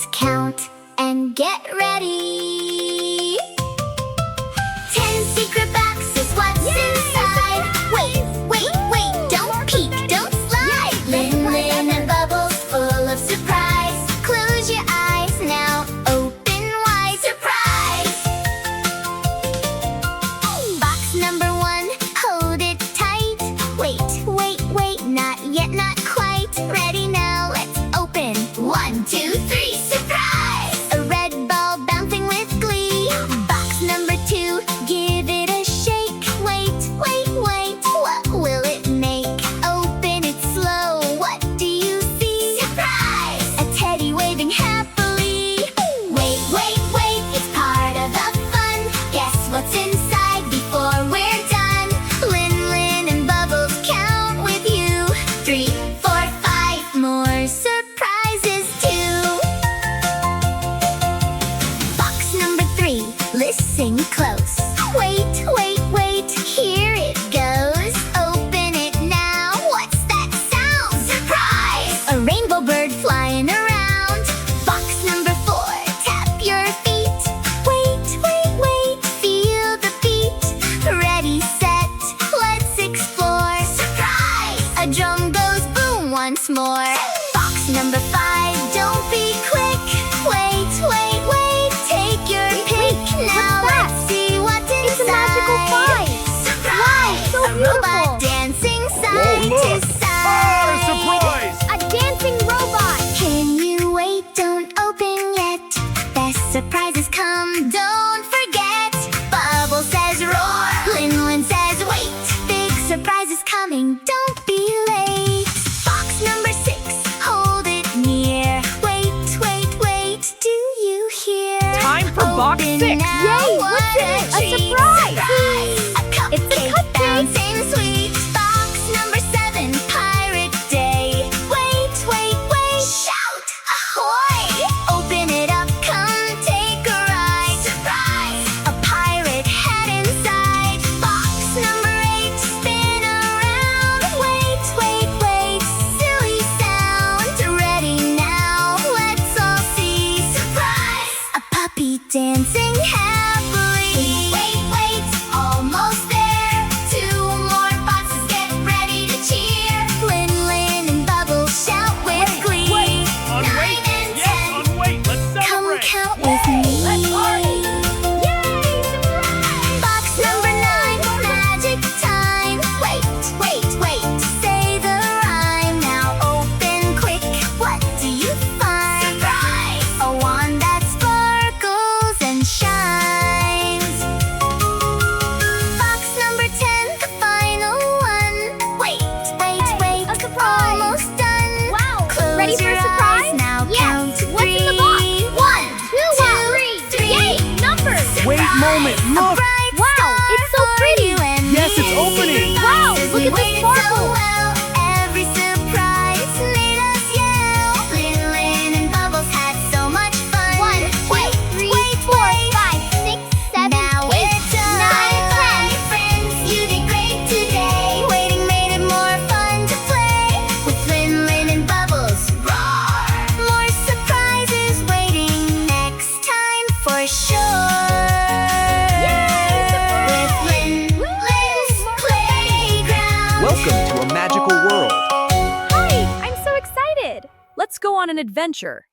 Let's count and get ready. 10 secret boxes, what's inside? Wait, don't peek, don't slide. Lyn Lyn and bubbles full of surprise. Close your eyes now, open wide. Surprise! Box number 1, hold it tight. Wait, not yet, not quite. Ready now, let's open. 1, 2, 3, surprise! A red ball bouncing with glee. Box number 2, give it a shake. Wait, what will it make? Open it slow, what do you see? Surprise! A teddy waving happily. Wait, it's part of the fun. Guess what's inside before we're done. Lyn Lyn and Bubbles count with you. 3, 4, 5 more surprises too. Box number 3, listen close. Wait, here it goes. Open it now, what's that sound? Surprise! A rainbow bird flying around. Box number 4, tap your feet. Wait, feel the beat. Ready, set, let's explore. Surprise! A drum goes boom once more. Box number 5, don't be quick. Wait, take your pick. Now let's see what's inside. It's a magical prize. Surprise! Wow, so a robot beautiful. dancing side to side. Surprise! A dancing robot! Can you wait? Don't open yet. Best surprises come, don't forget. Bubble says roar, Lyn Lyn says wait. Big surprises coming, don't be late. Box number 6, hold it near. Wait, do you hear? Time for box Open 6. now, Yay, what what's in it? A treat. surprise. A It's a cupcake cupcake. bouncing sweet. Box number 7, Pirate Day. Wait, shout ahoy! Open it up, come take a ride. Surprise! A pirate head inside. Box number 8, spin around. Wait, silly sound. Ready now, let's all see. Surprise! A puppy dancing happily. Wait, almost there. 2 more boxes, get ready to cheer. Lyn Lyn and Bubbles shout with glee. 9 and 10, Let's come celebrate. count with me. Let's party. Yay! Surprise! Box number 9, magic time. Wait, say the rhyme. Now open quick, what do you find? Surprise! A wand that sparkles and shines. Box number 10, the final one. Wait, a surprise. almost done. Wow! Close Ready for your a surprise? eyes, now Yes. count to What's in the 3. box? 1, 2, 3. Yay! Numbers! Wait, moment, look. Wow, it's so pretty. Yes, it's opening. Wow, look at the sparkle. Every surprise made us yell. Lyn Lyn and Bubbles had so much fun. 1, 2, 3, 4, 5, 6, 7, Now 8, we're done. 9, 10. Friends, you did great today. Waiting made it more fun to play with Lyn Lyn and Bubbles. Roar! More surprises waiting next time for sure. With Lyn's Playground. Welcome to a magical world. Hi, I'm so excited! Let's go on an adventure.